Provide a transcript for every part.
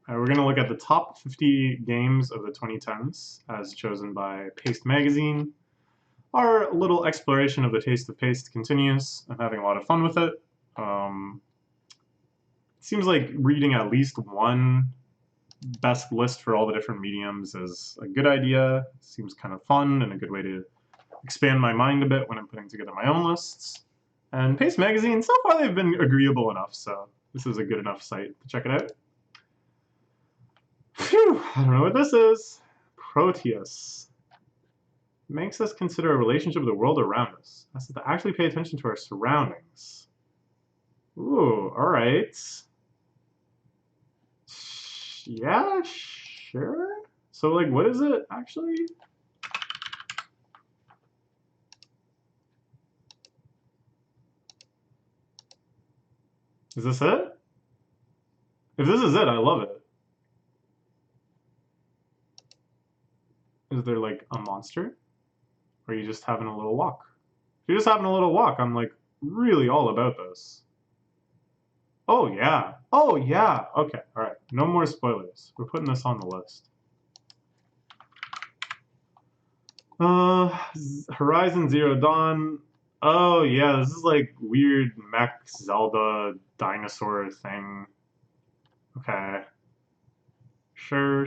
We're going to look at the top 50 games of the 2010s as chosen by Paste Magazine. Our little exploration of the taste of paste continues. I'm having a lot of fun with it. Seems like reading at least one best list for all the different mediums is a good idea. Seems kind of fun and a good way to expand my mind a bit when I'm putting together my own lists. And Paste Magazine, so far they've been agreeable enough, so this is a good enough site to check it out. Phew, I don't know what this is. Proteus. Makes us consider a relationship with the world around us. Asks us to actually pay attention to our surroundings. Ooh, alright. Yeah, sure. So, like, what is it, actually? Is this it? If this is it, I love it. Is there, like, a monster? Or are you just having a little walk? If you're just having a little walk, I'm, like, really all about this. Oh, yeah. Oh, yeah. Okay, alright. No more spoilers. We're putting this on the list. Horizon Zero Dawn. Oh, yeah, this is, like, weird mech Zelda dinosaur thing. Okay. Sure.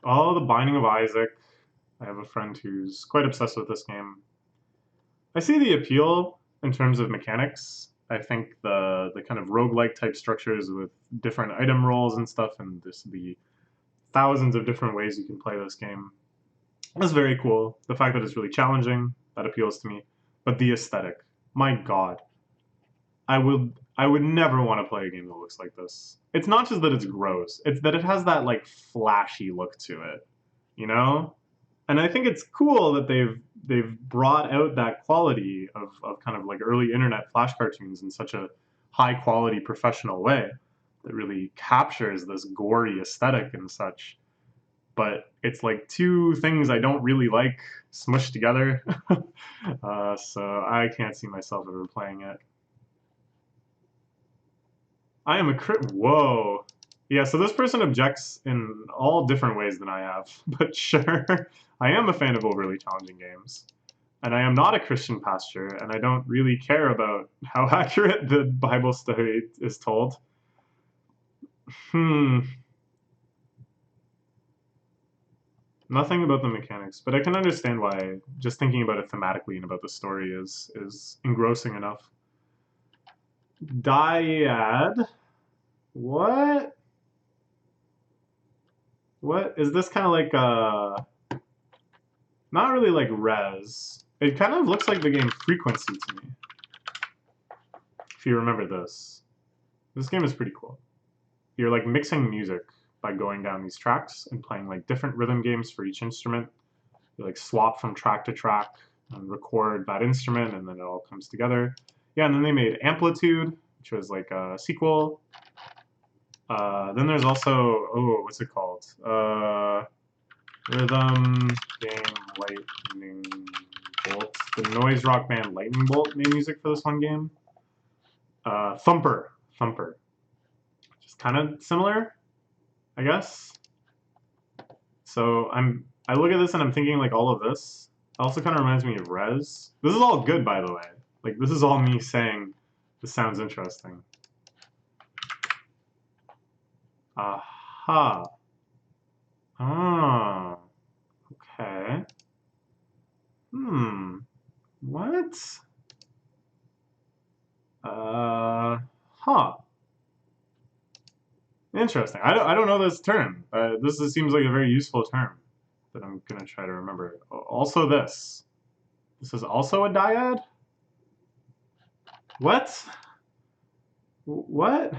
Oh, The Binding of Isaac. I have a friend who's quite obsessed with this game. I see the appeal in terms of mechanics. I think the kind of roguelike type structures with different item rolls and stuff, and there's the thousands of different ways you can play this game. That's very cool. The fact that it's really challenging, that appeals to me. But the aesthetic, my god. I would never want to play a game that looks like this. It's not just that it's gross, it's that it has that like flashy look to it. You know? And I think it's cool that they've brought out that quality of kind of like early internet flash cartoons in such a high quality professional way that really captures this gory aesthetic and such. But it's like two things I don't really like smushed together. So I can't see myself ever playing it. I am a crit. Whoa. Yeah, so this person objects in all different ways than I have, but sure. I am a fan of overly challenging games. And I am not a Christian pastor, and I don't really care about how accurate the Bible story is told. Hmm. Nothing about the mechanics, but I can understand why just thinking about it thematically and about the story is engrossing enough. Dyad? What? What? Is this kind of like not really like Res. It kind of looks like the game Frequency to me. If you remember this. This game is pretty cool. You're like mixing music by going down these tracks and playing like different rhythm games for each instrument. You like swap from track to track and record that instrument, and then it all comes together. Yeah, and then they made Amplitude, which was like a sequel. Then there's also, oh, what's it called? Rhythm Game Lightning Bolt. The noise rock band Lightning Bolt made music for this one game. Thumper. Just kind of similar, I guess. So I look at this and I'm thinking like all of this also kind of reminds me of Res. This is all good, by the way. Like this is all me saying this sounds interesting. Aha. Oh. Okay. What? Huh. Interesting. I don't know this term. Seems like a very useful term that I'm gonna try to remember. Also this. This is also a dyad? What? What?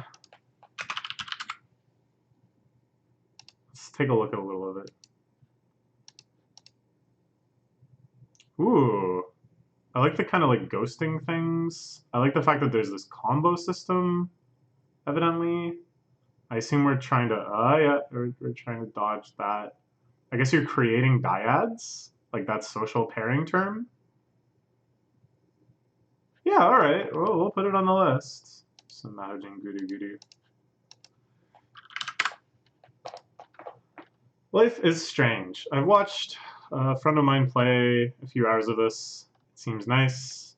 Let's take a look at a little of it. Ooh. I like the kind of like ghosting things. I like the fact that there's this combo system, evidently. I assume we're trying to, yeah, we're trying to dodge that. I guess you're creating dyads? Like that social pairing term? Yeah, alright. Well, we'll put it on the list. Some Mahojin Gudu Gudu. Life is Strange. I've watched a friend of mine play a few hours of this. It seems nice.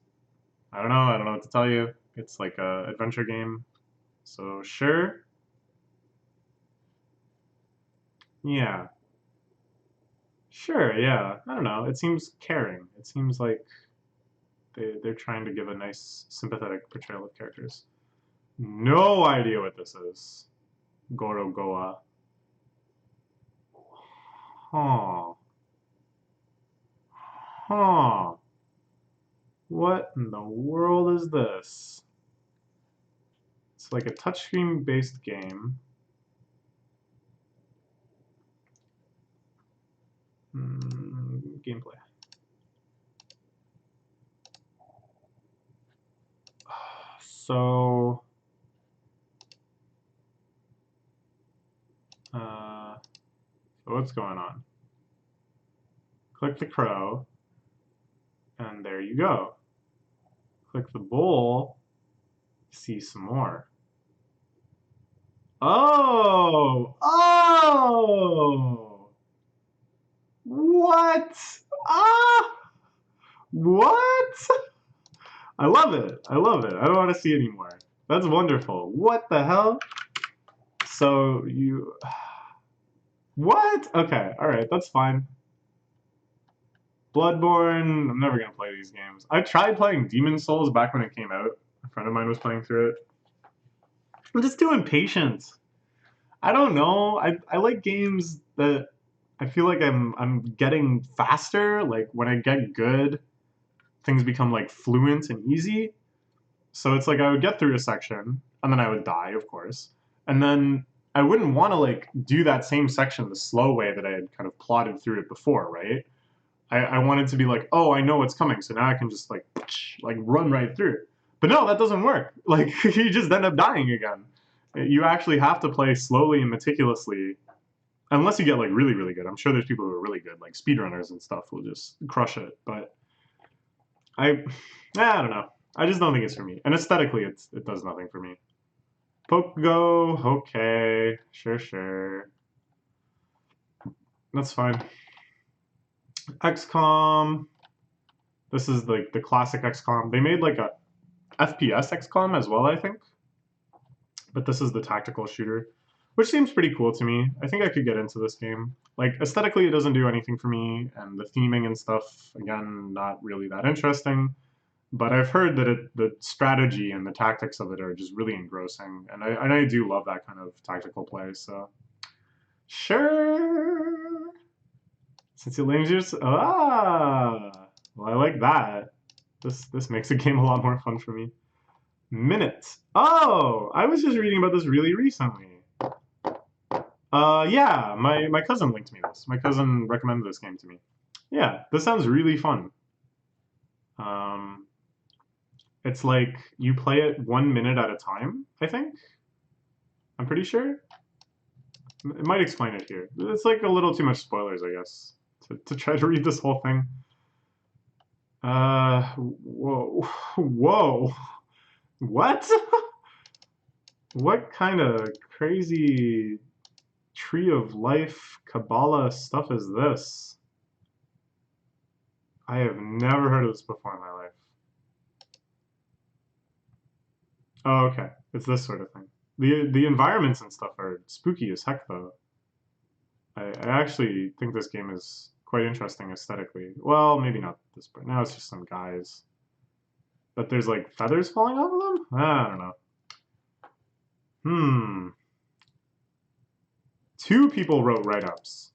I don't know. I don't know what to tell you. It's like a adventure game. So sure. Yeah. Sure, yeah. I don't know. It seems caring. It seems like they're trying to give a nice sympathetic portrayal of characters. No idea what this is. Gorogoa. Huh. Huh. What in the world is this? It's like a touchscreen based game. Gameplay. So, what's going on? Click the crow, and there you go. Click the bowl, see some more. Oh! Oh! What? Ah! What? I love it. I love it. I don't want to see anymore. That's wonderful. What the hell? So you... What? Okay, alright, that's fine. Bloodborne, I'm never gonna play these games. I tried playing Demon's Souls back when it came out. A friend of mine was playing through it. I'm just too impatient. I don't know. I like games that I feel like I'm getting faster. Like when I get good, things become like fluent and easy. So it's like I would get through a section and then I would die, of course. And then I wouldn't want to like do that same section the slow way that I had kind of plotted through it before, right? I wanted to be like, oh, I know what's coming, so now I can just like run right through it. But no, that doesn't work. Like you just end up dying again. You actually have to play slowly and meticulously, unless you get like really, really good. I'm sure there's people who are really good, like speedrunners and stuff, will just crush it. But I don't know. I just don't think it's for me. And aesthetically, it does nothing for me. Pogo, okay, sure. That's fine. XCOM. This is like the classic XCOM. They made like a FPS XCOM as well, I think. But this is the tactical shooter, which seems pretty cool to me. I think I could get into this game. Like, aesthetically, it doesn't do anything for me, and the theming and stuff, again, not really that interesting. But I've heard that the strategy and the tactics of it are just really engrossing, and I do love that kind of tactical play, so... Sure! Since you lames yours... Ah! Well, I like that. This makes the game a lot more fun for me. Minute. Oh, I was just reading about this really recently. Yeah, my cousin linked me this. My cousin recommended this game to me. Yeah, this sounds really fun. It's like you play it 1 minute at a time, I think. I'm pretty sure. It might explain it here. It's like a little too much spoilers, I guess, to try to read this whole thing. Whoa. Whoa. What? What kind of crazy tree of life Kabbalah stuff is this? I have never heard of this before in my life. Oh, okay. It's this sort of thing. The environments and stuff are spooky as heck, though. I actually think this game is quite interesting aesthetically. Well, maybe not this part. Now it's just some guys. But there's like feathers falling off of them? I don't know. 2 people wrote write-ups.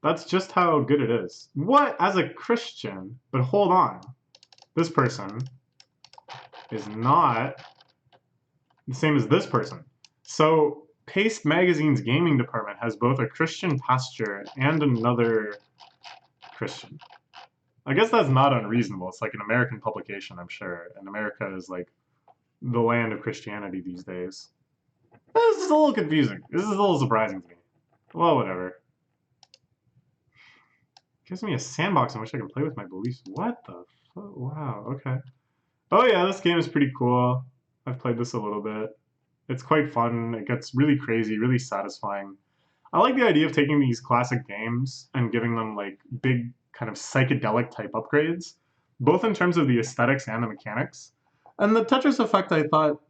That's just how good it is. What? As a Christian? But hold on. This person is not the same as this person. So Paste Magazine's gaming department has both a Christian pastor and another Christian. I guess that's not unreasonable. It's like an American publication, I'm sure. And America is like the land of Christianity these days. This is a little confusing. This is a little surprising to me. Well, whatever. Gives me a sandbox in which I can play with my beliefs. What the fuck? Wow, okay. Oh yeah, this game is pretty cool. I've played this a little bit. It's quite fun. It gets really crazy, really satisfying. I like the idea of taking these classic games and giving them like big kind of psychedelic type upgrades, both in terms of the aesthetics and the mechanics. And the Tetris Effect, I thought,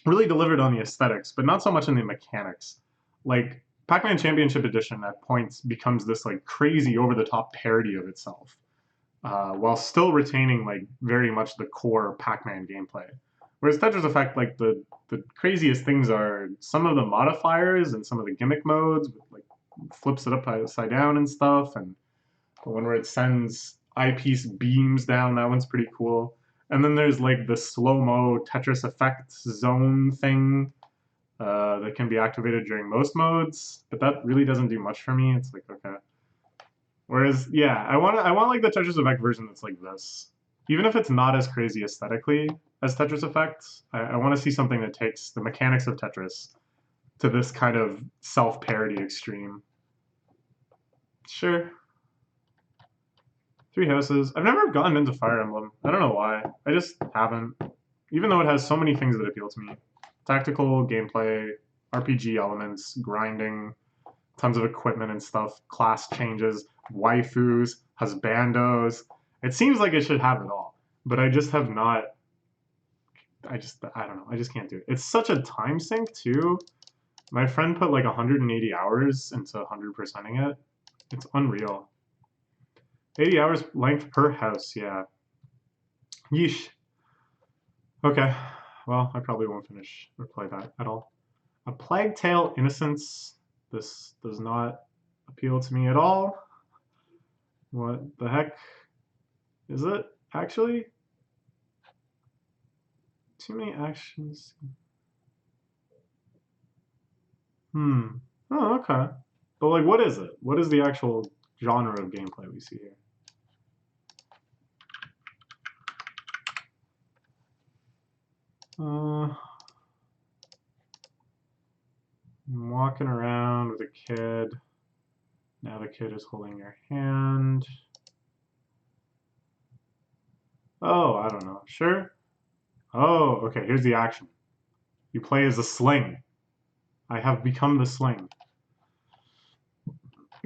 really delivered on the aesthetics, but not so much in the mechanics. Like Pac-Man Championship Edition at points becomes this like crazy over-the-top parody of itself, while still retaining like very much the core Pac-Man gameplay. Whereas Tetris Effect, like the craziest things are some of the modifiers and some of the gimmick modes, like flips it upside down and stuff, and the one where it sends eyepiece beams down, that one's pretty cool. And then there's like the slow-mo Tetris Effect zone thing that can be activated during most modes, but that really doesn't do much for me. It's like, okay. Whereas, yeah, I want like the Tetris Effect version that's like this. Even if it's not as crazy aesthetically as Tetris Effect, I want to see something that takes the mechanics of Tetris to this kind of self-parody extreme. Sure. 3 houses. I've never gotten into Fire Emblem. I don't know why. I just haven't. Even though it has so many things that appeal to me. Tactical, gameplay, RPG elements, grinding, tons of equipment and stuff, class changes, waifus, husbandos. It seems like it should have it all. But I just have not. I don't know. I just can't do it. It's such a time sink, too. My friend put like 180 hours into 100%ing it. It's unreal. 80 hours length per house, yeah. Yeesh. Okay. Well, I probably won't finish or play that at all. A Plague Tale Innocence. This does not appeal to me at all. What the heck is it, actually? Too many actions. Oh, okay. But, like, what is it? What is the actual genre of gameplay we see here? I'm walking around with a kid. Now the kid is holding your hand. Oh, I don't know. Sure. Oh, okay, here's the action. You play as a sling. I have become the sling.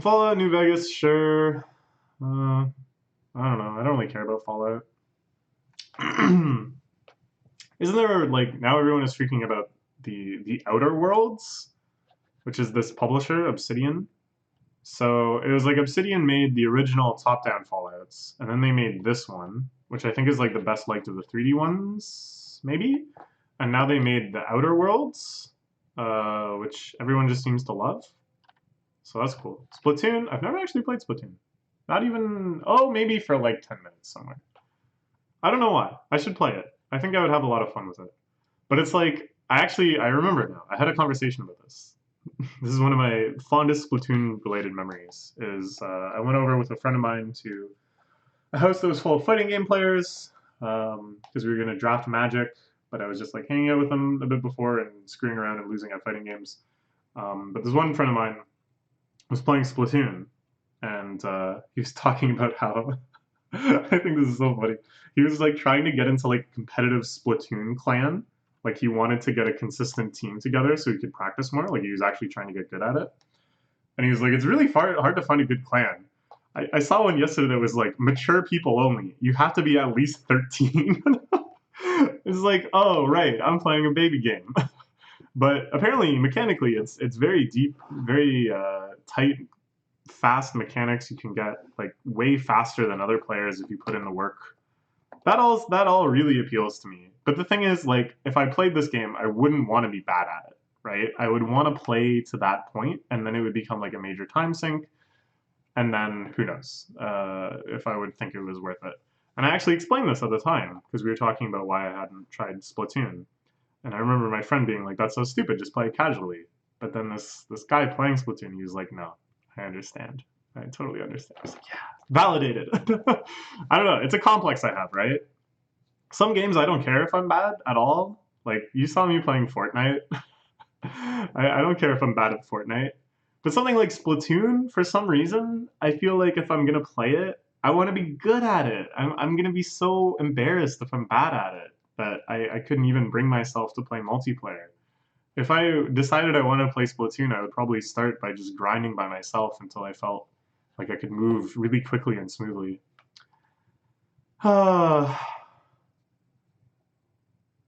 Fallout New Vegas, sure. I don't know. I don't really care about Fallout. Isn't there, like, now everyone is freaking about the Outer Worlds, which is this publisher, Obsidian. So it was like Obsidian made the original top-down Fallouts, and then they made this one, which I think is like the best liked of the 3D ones, maybe? And now they made the Outer Worlds, which everyone just seems to love. So that's cool. Splatoon, I've never actually played Splatoon. Not even, oh, maybe for like 10 minutes somewhere. I don't know why. I should play it. I think I would have a lot of fun with it. But it's like, I remember now. I had a conversation about this. This is one of my fondest Splatoon-related memories, is I went over with a friend of mine to a house that was full of fighting game players, because we were going to draft Magic, but I was just like hanging out with them a bit before and screwing around and losing at fighting games. But this one friend of mine was playing Splatoon, and he was talking about how I think this is so funny. He was like trying to get into like competitive Splatoon clan. Like he wanted to get a consistent team together so he could practice more. Like he was actually trying to get good at it. And he was like, it's really hard to find a good clan. I saw one yesterday that was like mature people only. You have to be at least 13. It's like, oh right, I'm playing a baby game. But apparently mechanically it's very deep, very tight, fast mechanics. You can get like way faster than other players if you put in the work. That all really appeals to me. But the thing is, like, if I played this game, I wouldn't want to be bad at it, right? I would want to play to that point, and then it would become like a major time sink, and then who knows if I would think it was worth it. And I actually explained this at the time because we were talking about why I hadn't tried Splatoon, and I remember my friend being like, "That's so stupid. Just play it casually." But then this guy playing Splatoon, he was like, "No, I understand. I totally understand." I was like, "Yeah, validated." I don't know. It's a complex I have, right? Some games I don't care if I'm bad at all. Like you saw me playing Fortnite. I don't care if I'm bad at Fortnite. But something like Splatoon, for some reason, I feel like if I'm gonna play it, I want to be good at it. I'm gonna be so embarrassed if I'm bad at it that I couldn't even bring myself to play multiplayer. If I decided I wanted to play Splatoon, I would probably start by just grinding by myself until I felt like I could move really quickly and smoothly.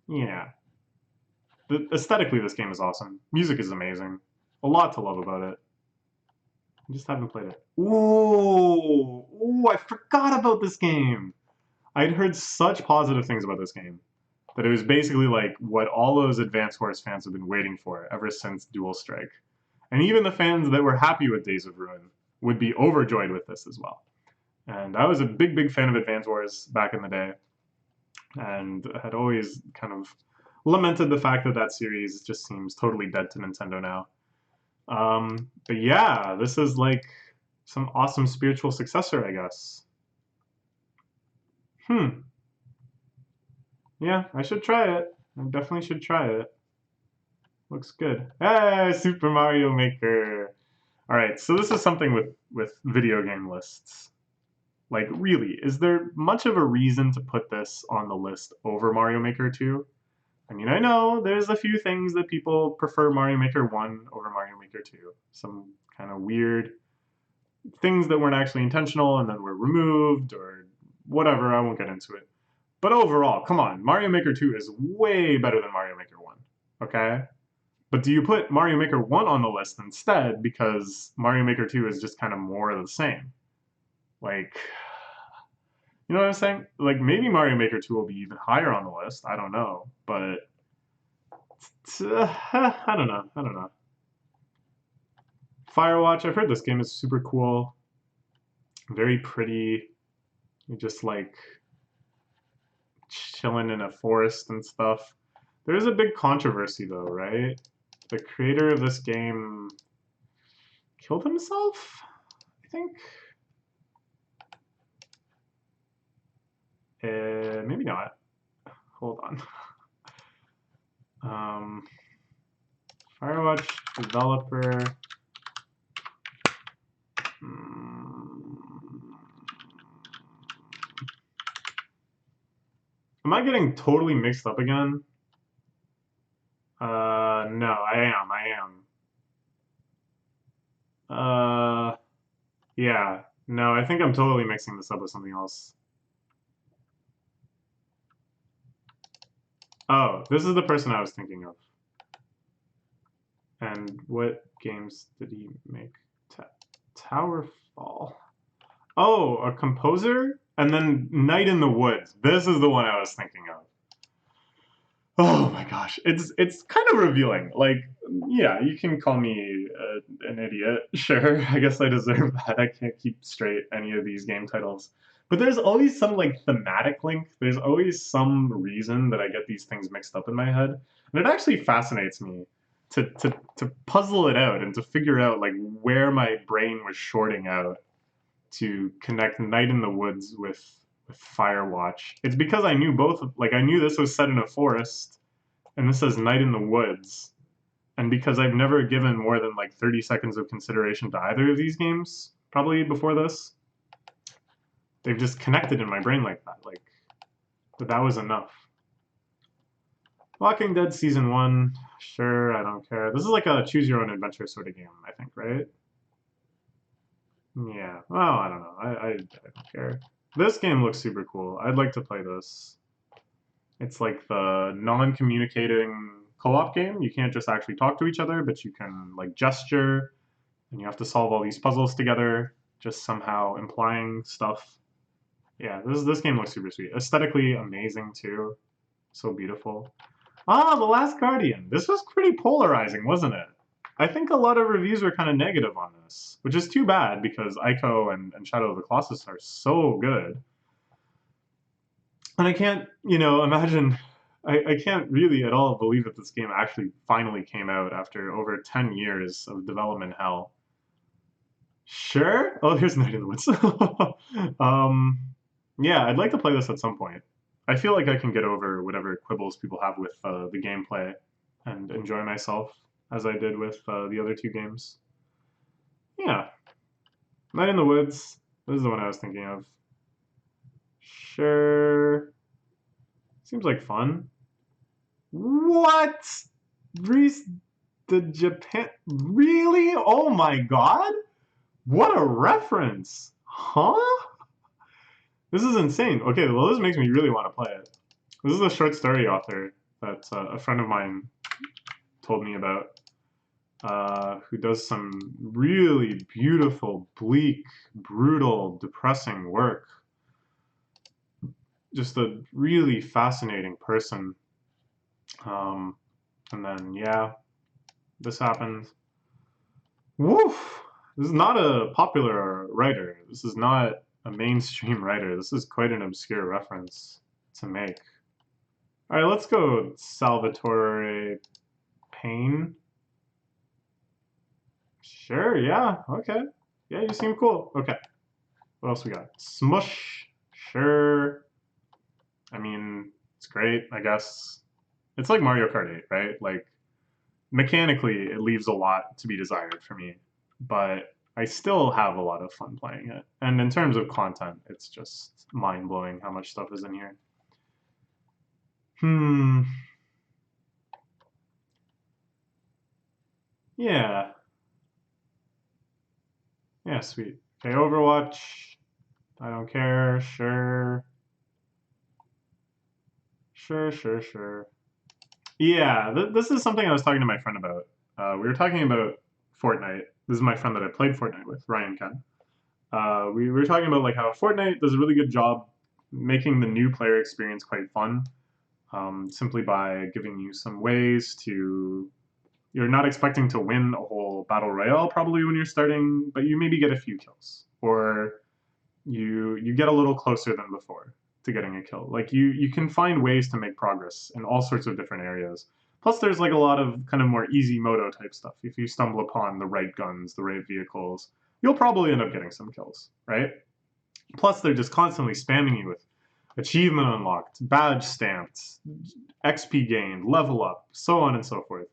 Yeah. Aesthetically, this game is awesome. Music is amazing. A lot to love about it. I just haven't played it. Ooh, ooh, I forgot about this game. I'd heard such positive things about this game that it was basically like what all those Advance Wars fans have been waiting for ever since Dual Strike. And even the fans that were happy with Days of Ruin would be overjoyed with this as well. And I was a big, big fan of Advance Wars back in the day, and had always kind of lamented the fact that that series just seems totally dead to Nintendo now. But yeah, this is like some awesome spiritual successor, I guess. Hmm. Yeah, I should try it. I definitely should try it. Looks good. Hey, Super Mario Maker. All right, so this is something with video game lists. Like, really, is there much of a reason to put this on the list over Mario Maker 2? I mean, I know there's a few things that people prefer Mario Maker 1 over Mario Maker 2. Some kind of weird things that weren't actually intentional and then were removed or whatever. I won't get into it. But overall, come on, Mario Maker 2 is way better than Mario Maker 1. Okay? But do you put Mario Maker 1 on the list instead because Mario Maker 2 is just kind of more of the same? Like, you know what I'm saying? Like, maybe Mario Maker 2 will be even higher on the list. I don't know. But, I don't know. I don't know. Firewatch, I've heard this game is super cool. Very pretty. You're just like chilling in a forest and stuff. There is a big controversy though, right? The creator of this game killed himself, I think. Maybe not. Hold on. Um, Firewatch developer. Am I getting totally mixed up again? No, I am. Yeah. No, I think I'm totally mixing this up with something else. Oh, this is the person I was thinking of. And what games did he make? Towerfall. Oh, a composer? And then Night in the Woods. This is the one I was thinking of. Oh my gosh, it's kind of revealing. Like, yeah, you can call me an idiot. Sure, I guess I deserve that. I can't keep straight any of these game titles. But there's always some like thematic link. There's always some reason that I get these things mixed up in my head, and it actually fascinates me to puzzle it out and to figure out like where my brain was shorting out to connect Night in the Woods with Firewatch. It's because I knew both. Like I knew this was set in a forest, and this says Night in the Woods. And because I've never given more than like 30 seconds of consideration to either of these games, probably before this, they've just connected in my brain like that. Like, but that was enough. Walking Dead Season 1, sure, I don't care. This is like a choose your own adventure sort of game, I think, right? Yeah, well, I don't know. I don't care. This game looks super cool. I'd like to play this. It's like the non-communicating co-op game. You can't just actually talk to each other, but you can like gesture, and you have to solve all these puzzles together, just somehow implying stuff. Yeah, this game looks super sweet. Aesthetically amazing too. So beautiful. Ah, The Last Guardian. This was pretty polarizing, wasn't it? I think a lot of reviews were kind of negative on this, which is too bad because Ico and Shadow of the Colossus are so good. And I can't, imagine. I can't really at all believe that this game actually finally came out after over 10 years of development hell. Sure. Oh, here's Night in the Woods. Yeah, I'd like to play this at some point. I feel like I can get over whatever quibbles people have with the gameplay and enjoy myself as I did with the other two games. Yeah, Night in the Woods. This is the one I was thinking of. Sure. Seems like fun. What? Greece, the Japan. Really? Oh my god! What a reference! Huh? This is insane. Okay, well, this makes me really want to play it. This is a short story author that a friend of mine told me about, who does some really beautiful, bleak, brutal, depressing work. Just a really fascinating person. Um, and then, yeah, this happened. Woof! This is not a popular writer. This is not a mainstream writer. This is quite an obscure reference to make. All right, let's go Salvatore Payne. Sure, yeah, okay. Yeah, you seem cool. Okay. What else we got? Smush. Sure. I mean, it's great, I guess. It's like Mario Kart 8, right? Like, mechanically, it leaves a lot to be desired for me, but I still have a lot of fun playing it. And in terms of content, it's just mind-blowing how much stuff is in here. Yeah. Yeah, sweet. Okay, Overwatch. I don't care. Sure. Sure. Yeah, this is something I was talking to my friend about. We were talking about Fortnite. This is my friend that I played Fortnite with, Ryan Ken. We were talking about like how Fortnite does a really good job making the new player experience quite fun, simply by giving you some ways to. You're not expecting to win a whole battle royale probably when you're starting, but you maybe get a few kills, or you get a little closer than before to getting a kill. Like you can find ways to make progress in all sorts of different areas. Plus, there's like a lot of kind of more easy moto type stuff. If you stumble upon the right guns, the right vehicles, you'll probably end up getting some kills, right? Plus, they're just constantly spamming you with achievement unlocked, badge stamped, XP gained, level up, so on and so forth.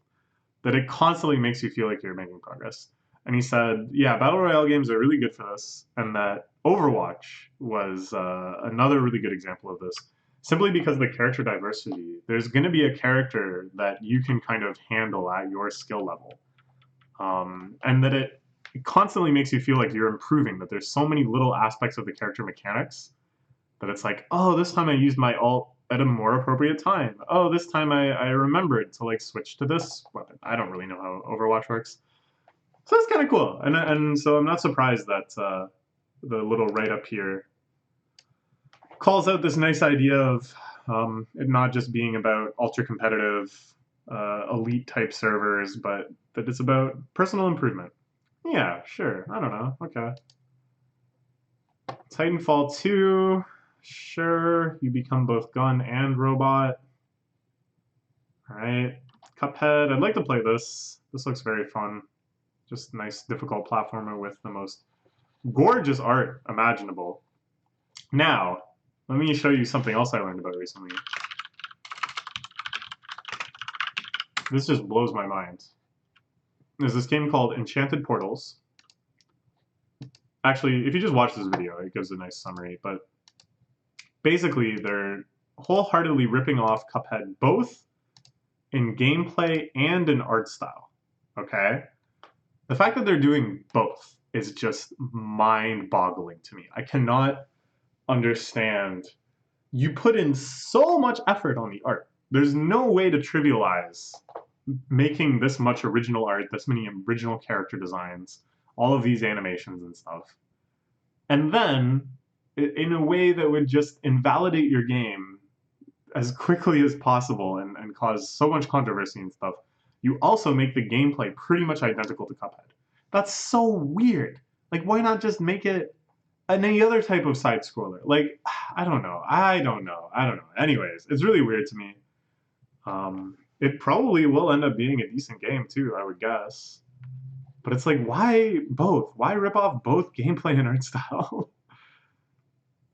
That it constantly makes you feel like you're making progress. And he said, yeah, battle royale games are really good for this, and that Overwatch was another really good example of this. Simply because of the character diversity, there's going to be a character that you can kind of handle at your skill level, and that it constantly makes you feel like you're improving. That there's so many little aspects of the character mechanics that it's like, oh, this time I used my alt at a more appropriate time. Oh, this time I remembered to like switch to this weapon. I don't really know how Overwatch works. So that's kind of cool. And so I'm not surprised that the little write-up here calls out this nice idea of it not just being about ultra competitive, elite type servers, but that it's about personal improvement. Yeah, sure. I don't know. Okay. Titanfall 2. Sure. You become both gun and robot. Alright. Cuphead. I'd like to play this. This looks very fun. Just nice, difficult platformer with the most gorgeous art imaginable. Now, let me show you something else I learned about recently. This just blows my mind. There's this game called Enchanted Portals. Actually, if you just watch this video, it gives a nice summary, but basically they're wholeheartedly ripping off Cuphead both in gameplay and in art style, okay? The fact that they're doing both is just mind-boggling to me. I cannot understand. You put in so much effort on the art. There's no way to trivialize making this much original art, this many original character designs, all of these animations and stuff. And then, in a way that would just invalidate your game as quickly as possible and cause so much controversy and stuff, you also make the gameplay pretty much identical to Cuphead. That's so weird. Like, why not just make it any other type of side scroller? Like, I don't know. Anyways, it's really weird to me. It probably will end up being a decent game too, I would guess. But it's like, why both? Why rip off both gameplay and art style?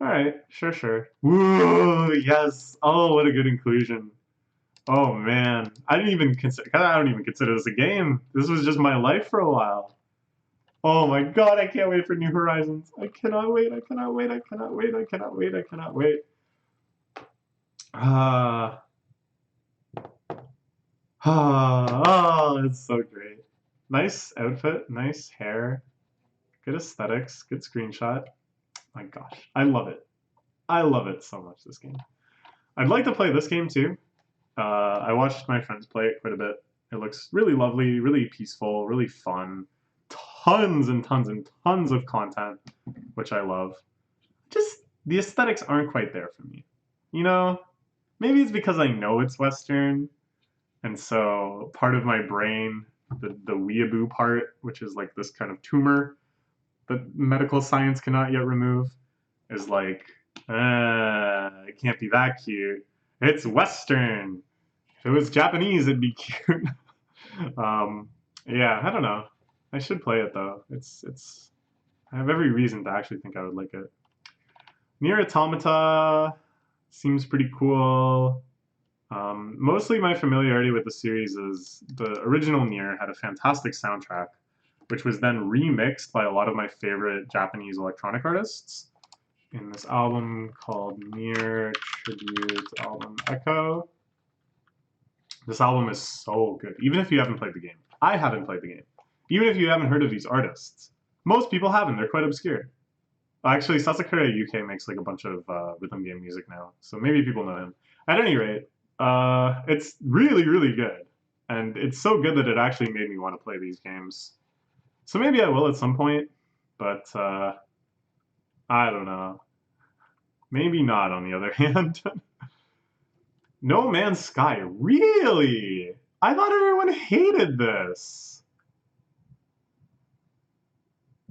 All right, sure. Woo, yes. Oh, what a good inclusion. Oh man, I don't even consider this a game. This was just my life for a while. Oh my god, I can't wait for New Horizons. I cannot wait. I cannot wait. Oh, it's so great. Nice outfit, nice hair, good aesthetics, good screenshot. My gosh, I love it. I love it so much, this game. I'd like to play this game too. I watched my friends play it quite a bit. It looks really lovely, really peaceful, really fun. Tons and tons and tons of content, which I love. Just the aesthetics aren't quite there for me. You know, maybe it's because I know it's Western, and so part of my brain, the weeaboo part, which is like this kind of tumor that medical science cannot yet remove, is like, it can't be that cute. It's Western. If it was Japanese, it'd be cute. um, yeah, I don't know. I should play it though. It's. I have every reason to actually think I would like it. Nier Automata seems pretty cool. Mostly my familiarity with the series is the original Nier had a fantastic soundtrack, which was then remixed by a lot of my favorite Japanese electronic artists in this album called Nier Tribute Album Echo. This album is so good, even if you haven't played the game. I haven't played the game. Even if you haven't heard of these artists. Most people haven't, they're quite obscure. Actually, Sasakura UK makes like a bunch of rhythm game music now, so maybe people know him. At any rate, it's really, really good. And it's so good that it actually made me want to play these games. So maybe I will at some point, but I don't know. Maybe not, on the other hand. No Man's Sky, really? I thought everyone hated this.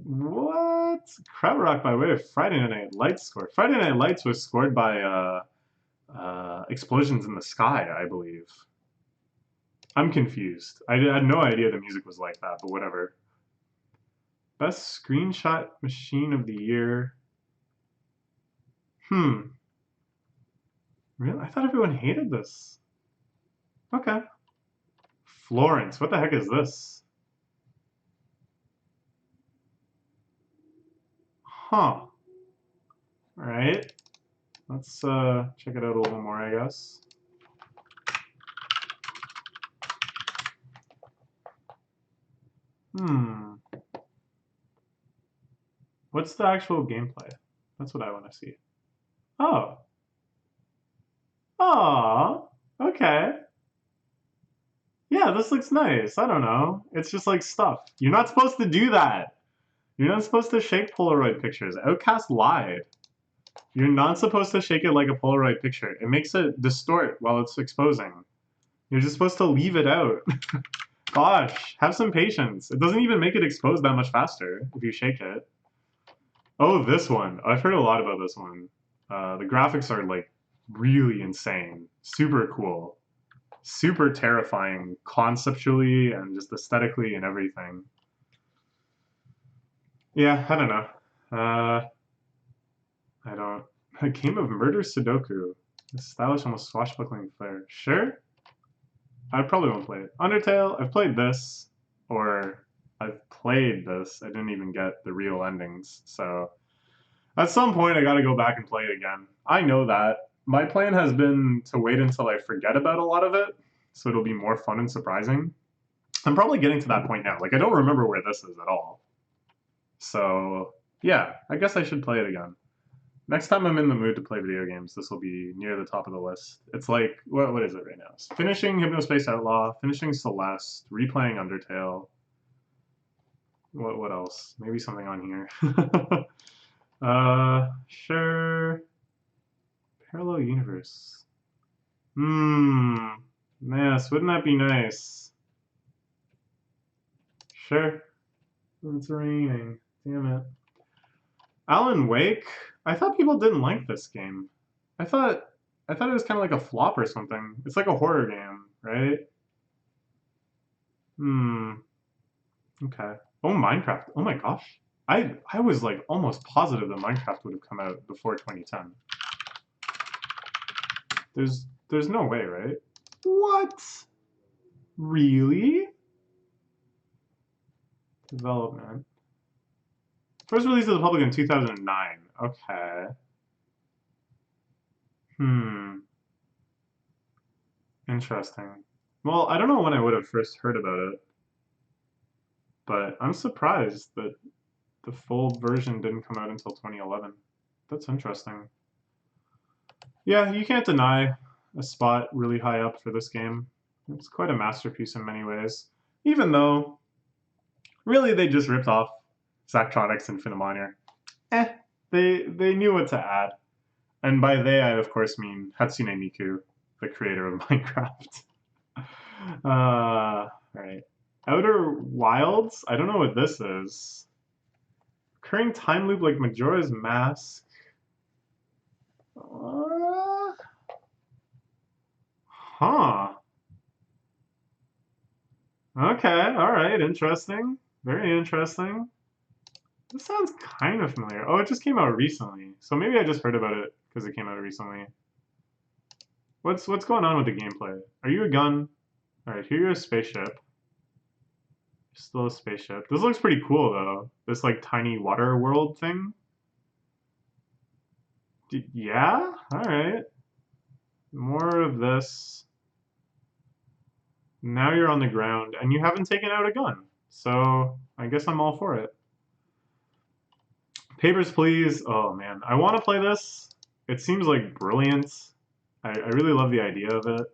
What? Krautrock by way of Friday Night Lights score. Friday Night Lights was scored by Explosions in the Sky, I believe. I'm confused. I had no idea the music was like that, but whatever. Best screenshot machine of the year. Really? I thought everyone hated this. Okay. Florence. What the heck is this? Huh. Alright. Let's check it out a little more, I guess. What's the actual gameplay? That's what I want to see. Oh. Oh. Okay. Yeah, this looks nice. I don't know. It's just like stuff. You're not supposed to do that. You're not supposed to shake Polaroid pictures. Outcast lied. You're not supposed to shake it like a Polaroid picture. It makes it distort while it's exposing. You're just supposed to leave it out. Gosh, have some patience. It doesn't even make it expose that much faster if you shake it. Oh, this one. I've heard a lot about this one. The graphics are like really insane. Super cool. Super terrifying conceptually and just aesthetically and everything. Yeah, I don't know. I don't. A game of murder Sudoku. A stylish, almost swashbuckling flair. Sure? I probably won't play it. Undertale, I've played this, or I've played this. I didn't even get the real endings, so at some point I gotta go back and play it again. I know that. My plan has been to wait until I forget about a lot of it, so it'll be more fun and surprising. I'm probably getting to that point now. Like, I don't remember where this is at all. So, yeah, I guess I should play it again. Next time I'm in the mood to play video games, this will be near the top of the list. It's like, what is it right now? It's finishing Hypnospace Outlaw, finishing Celeste, replaying Undertale. What else? Maybe something on here. Sure. Parallel universe. Yes, wouldn't that be nice? Sure. It's raining. Damn it. Alan Wake? I thought people didn't like this game. I thought it was kind of like a flop or something. It's like a horror game, right? Okay. Oh, Minecraft. Oh my gosh. I was like almost positive that Minecraft would have come out before 2010. There's no way, right? What? Really? Development. First released to the public in 2009. Okay. Interesting. Well, I don't know when I would have first heard about it, but I'm surprised that the full version didn't come out until 2011. That's interesting. Yeah, you can't deny a spot really high up for this game. It's quite a masterpiece in many ways, even though really they just ripped off Zachtronics and Finimonier. Eh, they knew what to add. And by they, I of course mean Hatsune Miku, the creator of Minecraft. Right. Outer Wilds? I don't know what this is. Recurring time loop like Majora's Mask. Huh. Okay, alright, interesting. Very interesting. This sounds kind of familiar. Oh, it just came out recently. So maybe I just heard about it because it came out recently. What's going on with the gameplay? Are you a gun? Alright, here you're a spaceship. Still a spaceship. This looks pretty cool though. This like tiny water world thing. Yeah? Alright. More of this. Now you're on the ground and you haven't taken out a gun. So I guess I'm all for it. Papers, Please. Oh man, I want to play this. It seems like brilliant. I really love the idea of it,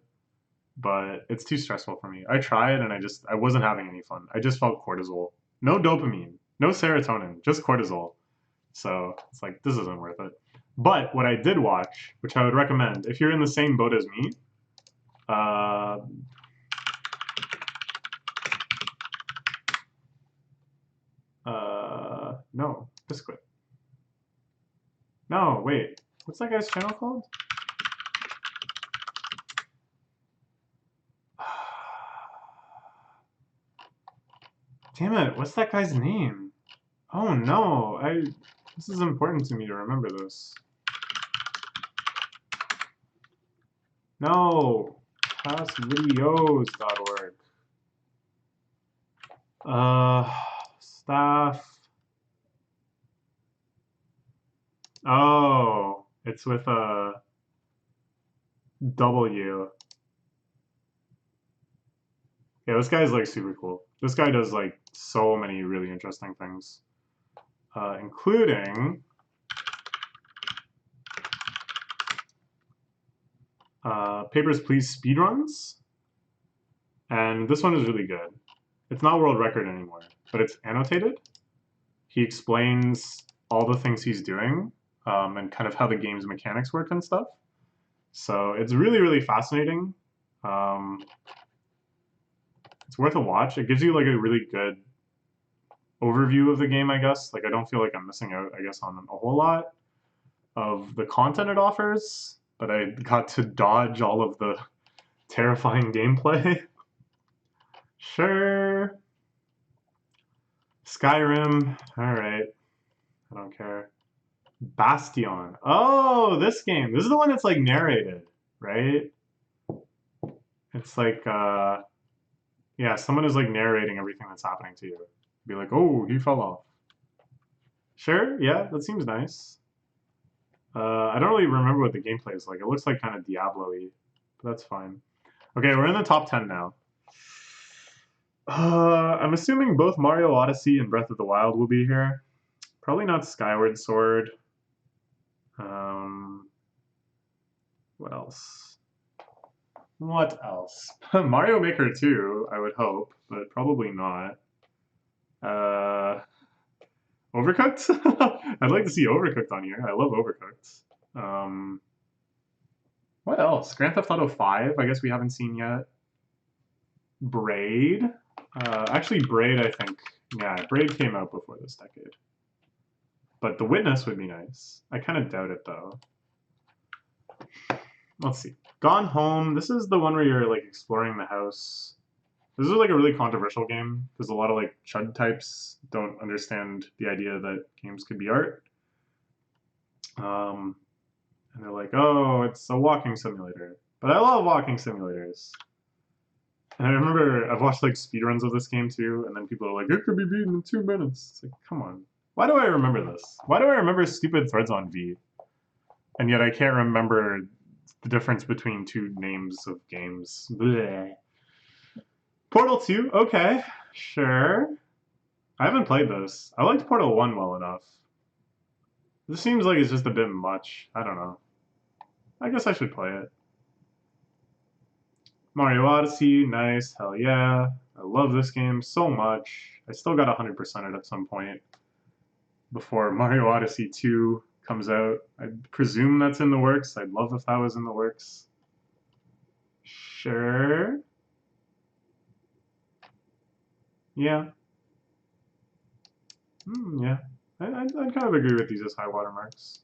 but it's too stressful for me. I tried and I wasn't having any fun. I just felt cortisol. No dopamine, no serotonin, just cortisol. So it's like, this isn't worth it. But what I did watch, which I would recommend, if you're in the same boat as me, no, Biscuit. No, wait. What's that guy's channel called? Damn it, what's that guy's name? Oh no, this is important to me to remember this. No, pastvideos.org. Staff. Oh, it's with a W. Yeah, this guy's like super cool. This guy does like so many really interesting things, including Papers, Please speedruns. And this one is really good. It's not world record anymore, but it's annotated. He explains all the things he's doing and kind of how the game's mechanics work and stuff. So it's really, really fascinating. It's worth a watch. It gives you like a really good overview of the game, I guess. Like I don't feel like I'm missing out, I guess, on a whole lot of the content it offers, but I got to dodge all of the terrifying gameplay. Sure. Skyrim. Alright. I don't care. Bastion. Oh, this game. This is the one that's like narrated, right? It's like, yeah, someone is like narrating everything that's happening to you. Be like, oh, he fell off. Sure, yeah, that seems nice. I don't really remember what the gameplay is like. It looks like kind of Diablo-y, but that's fine. Okay, we're in the top 10 now. I'm assuming both Mario Odyssey and Breath of the Wild will be here. Probably not Skyward Sword. What else? What else? Mario Maker 2, I would hope, but probably not. Overcooked? I'd like to see Overcooked on here. I love Overcooked. What else? Grand Theft Auto 5, I guess we haven't seen yet. Braid? Actually, Braid, I think. Yeah, Braid came out before this decade. But The Witness would be nice. I kind of doubt it, though. Let's see. Gone Home. This is the one where you're, like, exploring the house. This is, like, a really controversial game, because a lot of, like, chud types don't understand the idea that games could be art. And they're like, oh, it's a walking simulator. But I love walking simulators. And I remember I've watched, like, speedruns of this game, too, and then people are like, it could be beaten in 2 minutes. It's like, come on. Why do I remember this? Why do I remember stupid threads on V? And yet I can't remember the difference between two names of games. Bleh. Portal 2, okay, sure. I haven't played this. I liked Portal 1 well enough. This seems like it's just a bit much. I don't know. I guess I should play it. Mario Odyssey, nice, hell yeah. I love this game so much. I still got 100% it at some point before Mario Odyssey 2 comes out. I presume that's in the works. I'd love if that was in the works. Sure. Yeah. Yeah. I'd kind of agree with these as high watermarks.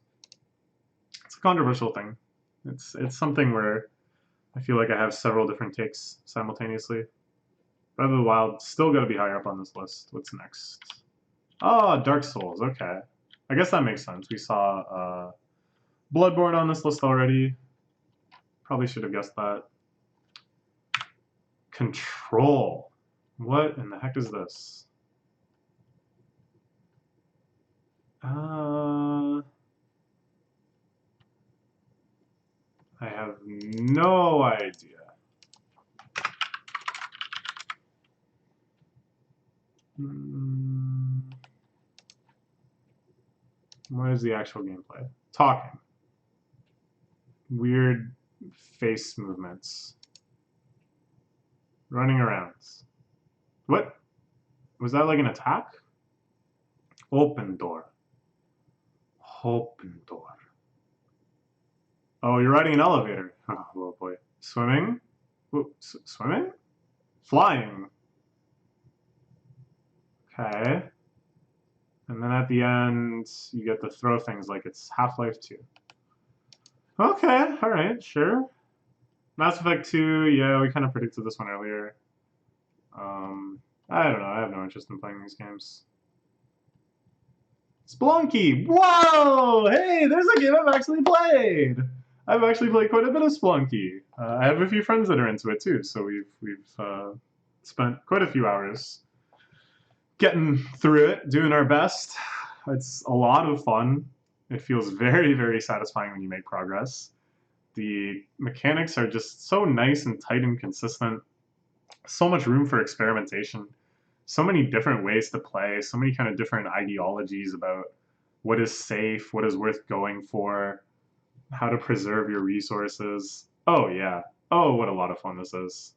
It's a controversial thing. It's something where I feel like I have several different takes simultaneously. Breath of the Wild still got to be higher up on this list. What's next? Oh, Dark Souls. Okay. I guess that makes sense. We saw Bloodborne on this list already. Probably should have guessed that. Control. What in the heck is this? I have no idea. What is the actual gameplay? Talking. Weird face movements. Running around. What? Was that like an attack? Open door. Open door. Oh, you're riding an elevator. Oh boy. Swimming? Swimming? Flying. Okay. And then at the end, you get to throw things like it's Half-Life 2. Okay, alright, sure. Mass Effect 2, yeah, we kind of predicted this one earlier. I don't know, I have no interest in playing these games. Spelunky! Whoa! Hey, there's a game I've actually played! I've actually played quite a bit of Spelunky. I have a few friends that are into it too, so we've spent quite a few hours getting through it, doing our best. It's a lot of fun. It feels very, very satisfying when you make progress. The mechanics are just so nice and tight and consistent. So much room for experimentation. So many different ways to play. So many kind of different ideologies about what is safe, what is worth going for, how to preserve your resources. Oh, yeah. Oh, what a lot of fun this is.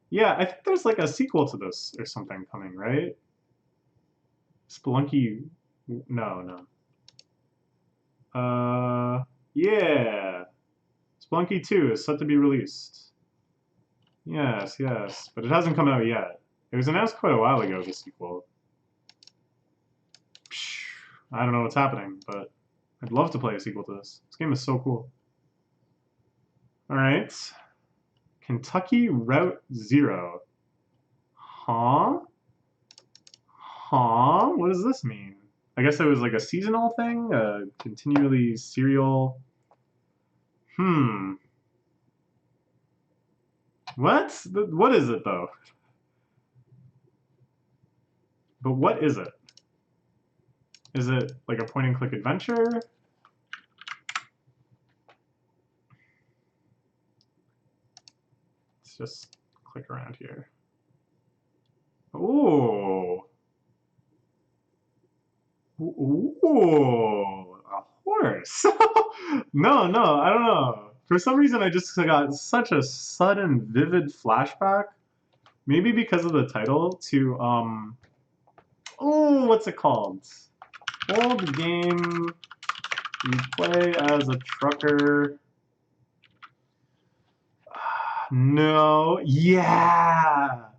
Yeah, I think there's like a sequel to this or something coming, right? Spelunky. No. Yeah. Spelunky 2 is set to be released. Yes. But it hasn't come out yet. It was announced quite a while ago, the sequel. I don't know what's happening, but I'd love to play a sequel to this. This game is so cool. Alright. Kentucky Route Zero. Huh? What does this mean? I guess it was like a seasonal thing? A continually serial... What? What is it, though? But what is it? Is it like a point-and-click adventure? Let's just click around here. Ooh. Ooh, a horse. No, I don't know. For some reason, I just got such a sudden, vivid flashback. Maybe because of the title to, oh, what's it called? Old game you play as a trucker. No, yeah.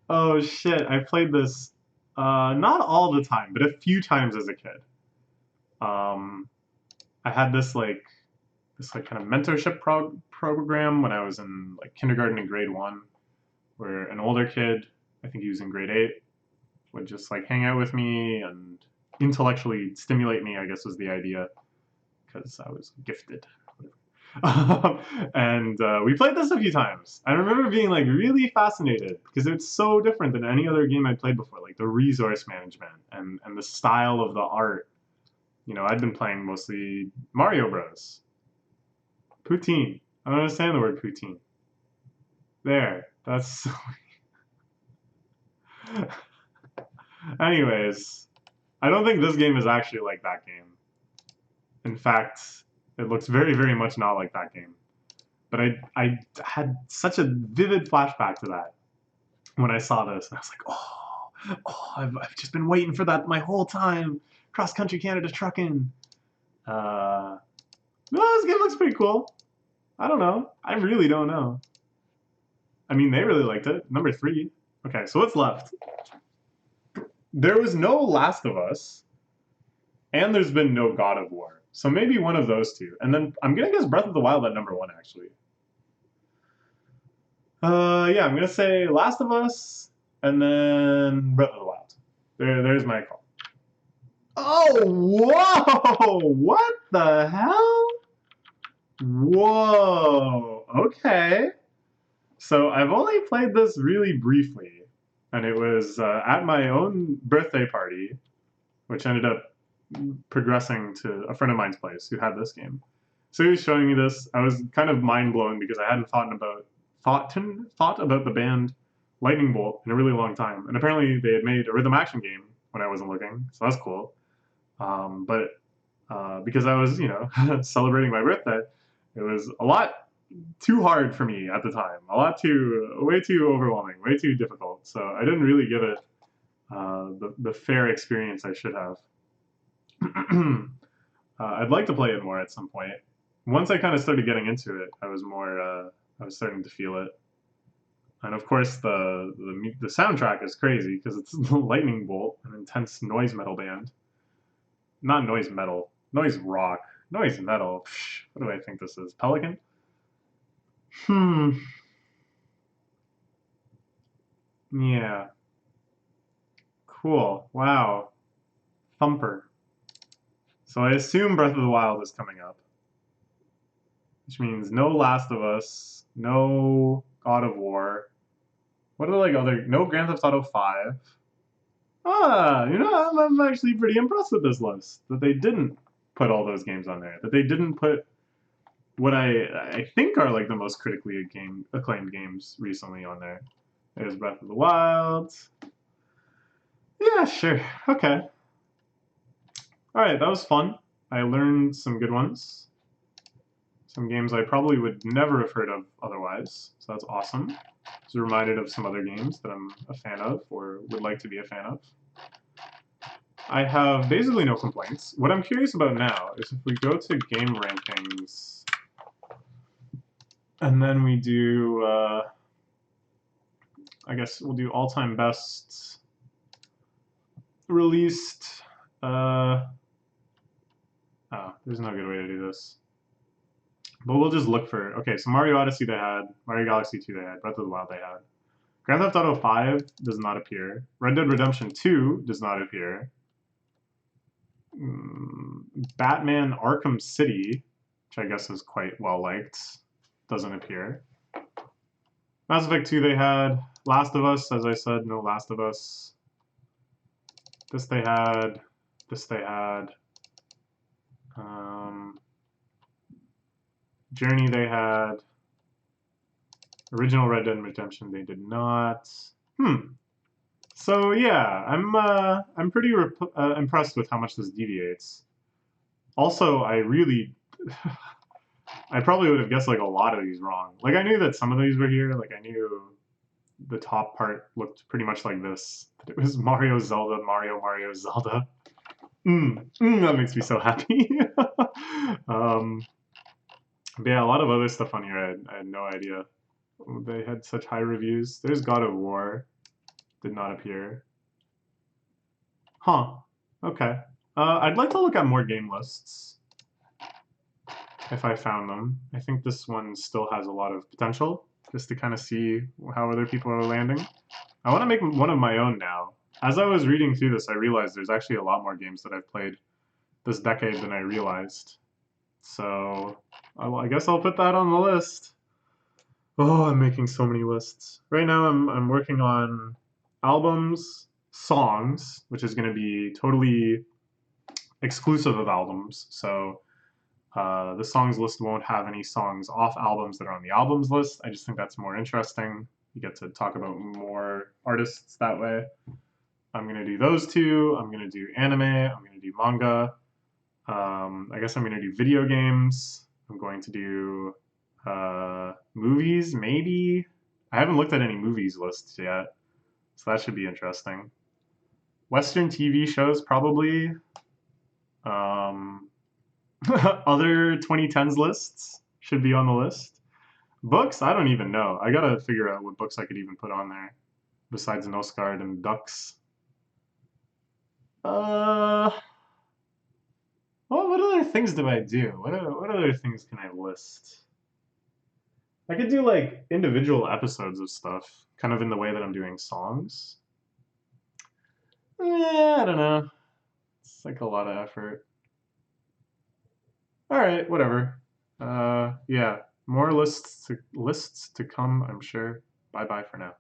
Oh shit, I played this not all the time, but a few times as a kid. I had this kind of mentorship program when I was in like kindergarten and grade 1, where an older kid, I think he was in grade 8, would just like hang out with me and intellectually stimulate me, I guess was the idea, because I was gifted. And we played this a few times. I remember being like really fascinated because it's so different than any other game I'd played before, like the resource management and the style of the art. You know, I'd been playing mostly Mario Bros. Poutine. I don't understand the word poutine. There. That's... Anyways, I don't think this game is actually like that game. In fact, it looks very, very much not like that game. But I had such a vivid flashback to that when I saw this. And I was like, I've just been waiting for that my whole time. Cross Country Canada Truckin'. No, this game looks pretty cool. I don't know. I really don't know. I mean, they really liked it. Number 3. Okay, so what's left? There was no Last of Us, and there's been no God of War. So maybe one of those two. And then I'm gonna guess Breath of the Wild at number 1, actually. Yeah, I'm gonna say Last of Us, and then Breath of the Wild. There's my call. Oh, whoa! What the hell? Whoa, okay. So I've only played this really briefly, and it was at my own birthday party, which ended up progressing to a friend of mine's place who had this game. So he was showing me this. I was kind of mind blown because I hadn't thought about the band Lightning Bolt in a really long time, and apparently they had made a rhythm action game when I wasn't looking, so that's cool. But because I was, celebrating my birthday, it was a lot too hard for me at the time. Way too overwhelming, way too difficult. So I didn't really give it the fair experience I should have. I'd like to play it more at some point. Once I kind of started getting into it, I was starting to feel it. And of course, the soundtrack is crazy because it's Lightning Bolt, an intense noise metal band. Not noise metal, noise rock, noise metal. Psh, what do I think this is? Pelican? Yeah. Cool. Wow. Thumper. So I assume Breath of the Wild is coming up. Which means no Last of Us, no God of War. What are no Grand Theft Auto 5. I'm actually pretty impressed with this list. That they didn't put all those games on there. That they didn't put what I think are like the most critically acclaimed games recently on there. There's Breath of the Wild. Yeah, sure. Okay. Alright, that was fun. I learned some good ones. Some games I probably would never have heard of otherwise, so that's awesome. I was reminded of some other games that I'm a fan of or would like to be a fan of. I have basically no complaints. What I'm curious about now is if we go to game rankings and then we do, I guess we'll do all-time best released. There's no good way to do this. But we'll just look for, okay, so Mario Odyssey they had, Mario Galaxy 2 they had, Breath of the Wild they had. Grand Theft Auto 5 does not appear. Red Dead Redemption 2 does not appear. Batman Arkham City, which I guess is quite well liked, doesn't appear. Mass Effect 2 they had. Last of Us, as I said, no Last of Us. This they had. This they had. Journey they had. Original Red Dead Redemption they did not. So yeah, I'm pretty impressed with how much this deviates. Also, I probably would have guessed like a lot of these wrong. Like I knew that some of these were here. Like I knew the top part looked pretty much like this. It was Mario, Zelda, Mario, Mario, Zelda. That makes me so happy. But yeah, a lot of other stuff on here I had no idea. They had such high reviews. There's God of War. Did not appear. Huh. Okay. I'd like to look at more game lists. If I found them. I think this one still has a lot of potential. Just to kind of see how other people are landing. I want to make one of my own now. As I was reading through this, I realized there's actually a lot more games that I've played this decade than I realized. So, I guess I'll put that on the list. Oh, I'm making so many lists. Right now I'm working on albums, songs, which is going to be totally exclusive of albums. So The songs list won't have any songs off albums that are on the albums list. I just think that's more interesting. You get to talk about more artists that way. I'm gonna do those two. I'm gonna do anime. I'm gonna do manga. I guess I'm gonna do video games. I'm going to do movies, maybe. I haven't looked at any movies lists yet, so that should be interesting. Western TV shows, probably. Um, Other 2010s lists should be on the list. Books, I don't even know. I gotta figure out what books I could even put on there besides Noscard and Ducks. Uh, well, what other things do I do? What other things can I list? I could do like individual episodes of stuff, kind of in the way that I'm doing songs. Yeah, I don't know. It's like a lot of effort. All right, whatever. Yeah, more lists to come, I'm sure. Bye bye for now.